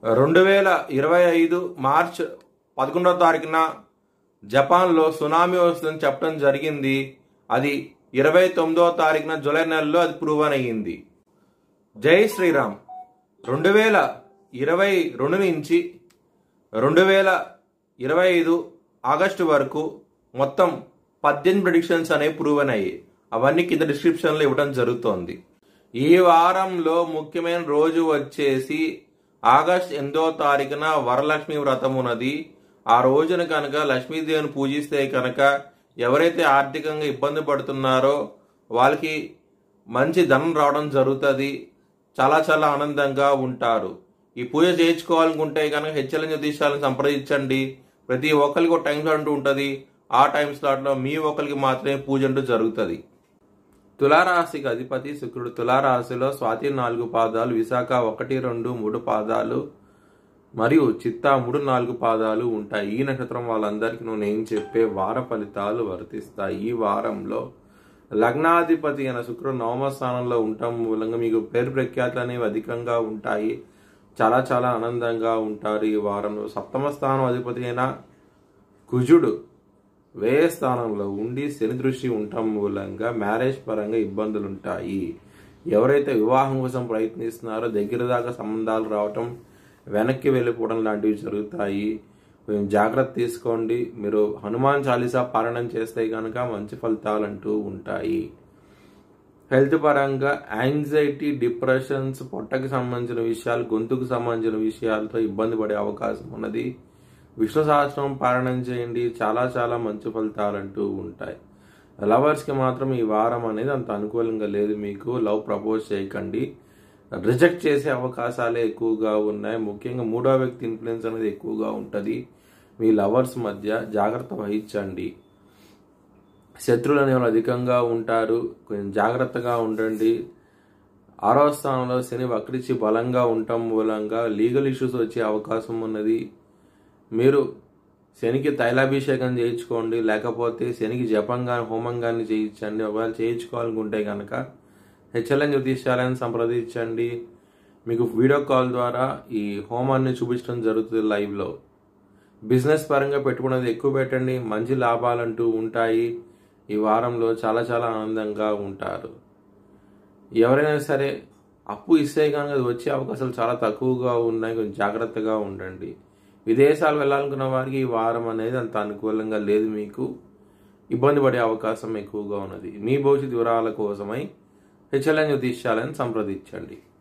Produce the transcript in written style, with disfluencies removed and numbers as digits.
2025 March 11వ తారీఖున జపాన్లో tsunami వస్తుందని చెప్పడం జరిగింది. అది 29వ తారీఖున జూలై నెలలో అది ప్రూవ్ అయ్యింది. జై శ్రీరామ్. 2022 నుంచి 2025 ఆగస్టు వరకు మొత్తం 18 ప్రెడిక్షన్స్ అనేవి ప్రూవ్ అయ్యాయి. అవన్నీ కింద డిస్క్రిప్షన్లో ఇవ్వడం జరుగుతోంది. ఈ వారంలో ముఖ్యమైన రోజు వచ్చేసి ఆగస్ట్ 8వ తారీఖున వరలక్ష్మి వ్రతం ఉన్నది. ఆ రోజున కనుక లక్ష్మీదేవిని పూజిస్తే కనుక ఎవరైతే ఆర్థికంగా ఇబ్బంది పడుతున్నారో వాళ్ళకి మంచి ధనం రావడం జరుగుతుంది. చాలా చాలా ఆనందంగా ఉంటారు. ఈ పూజ చేయించుకోవాలనుకుంటే కనుక హెచ్ఎల్ఎన్ జ్యోతిష్యాలను సంప్రదించండి. ప్రతి ఒక్కరికి ఒక టైం స్లాట్ అంటూ ఉంటుంది. ఆ టైం స్లాట్లో మీ ఒక్కరికి మాత్రమే పూజ అంటూ జరుగుతుంది. తులారాశికి అధిపతి శుక్రుడు. తులారాశిలో స్వాతి 4 పాదాలు, విశాఖ 1, 2, 3 పాదాలు మరియు చిత్తా 3, 4 పాదాలు ఉంటాయి. ఈ నక్షత్రం వాళ్ళందరికీ నేను చెప్పే వార ఫలితాలు వర్తిస్తాయి. ఈ వారంలో లగ్నాధిపతి అయిన శుక్రుడు 9వ స్థానంలో ఉండటం మూలంగా మీకు పేరు ప్రఖ్యాతులు అనేవి అధికంగా ఉంటాయి. చాలా చాలా ఆనందంగా ఉంటారు. ఈ వారంలో 7వ స్థానం అధిపతి అయిన కుజుడు వ్యయ స్థానంలో ఉండి శని దృష్టి ఉండటం మూలంగా మ్యారేజ్ పరంగా ఇబ్బందులు ఉంటాయి. ఎవరైతే వివాహం కోసం ప్రయత్నిస్తున్నారో దగ్గర దాకా సంబంధాలు రావటం, వెనక్కి వెళ్ళిపోవడం లాంటివి జరుగుతాయి. కొంచెం జాగ్రత్త తీసుకోండి. మీరు హనుమాన్ చాలీసా పారాయణం చేస్తే కనుక మంచి ఫలితాలు అంటూ ఉంటాయి. హెల్త్ పరంగా యాంగ్జైటీ, డిప్రెషన్స్, పొట్టకి సంబంధించిన విషయాలు, గొంతుకు సంబంధించిన విషయాలతో ఇబ్బంది పడే అవకాశం ఉన్నది. విష్ణు సహస్రం పారాయణం చేయండి. చాలా చాలా మంచి ఫలితాలు అంటూ ఉంటాయి. లవర్స్కి మాత్రం ఈ వారం అనేది అంత అనుకూలంగా లేదు. మీకు లవ్ ప్రపోజ్ చేయకండి. రిజెక్ట్ చేసే అవకాశాలే ఎక్కువగా ఉన్నాయి. ముఖ్యంగా 3వ వ్యక్తి ఇన్ఫ్లుయెన్స్ అనేది ఎక్కువగా ఉంటుంది. మీ లవర్స్ మధ్య జాగ్రత్త వహించండి. శత్రువులు అనేవాళ్ళు అధికంగా ఉంటారు. కొంచెం జాగ్రత్తగా ఉండండి. 6వ స్థానంలో శని వక్రించి బలంగా ఉండటం మూలంగా లీగల్ ఇష్యూస్ వచ్చే అవకాశం ఉన్నది. మీరు శనికి తైలాభిషేకం చేయించుకోండి. లేకపోతే శనికి జపంగాని హోమంగాని చేయించండి. ఒకవేళ చేయించుకోవాలనుకుంటే కనుక హెచ్ఎల్ఎన్ జ్యోతిష్యాలను సంప్రదించండి. మీకు వీడియో కాల్ ద్వారా ఈ హోమాన్ని చూపించడం జరుగుతుంది లైవ్లో. బిజినెస్ పరంగా పెట్టుకున్నది ఎక్కువ పెట్టండి. మంచి లాభాలంటూ ఉంటాయి. ఈ వారంలో చాలా చాలా ఆనందంగా ఉంటారు. ఎవరైనా సరే అప్పు ఇస్తే కనుక అది వచ్చే అవకాశాలు చాలా తక్కువగా ఉన్నాయి. కొంచెం జాగ్రత్తగా ఉండండి. విదేశాలు వెళ్ళాలనుకున్న వారికి ఈ వారం అనేది అంత అనుకూలంగా లేదు. మీకు ఇబ్బంది పడే అవకాశం ఎక్కువగా ఉన్నది. మీ భవిష్యత్ వివరాల కోసమై హెచ్ఎల్ఎన్ జ్యోతిష్యాలను సంప్రదించండి.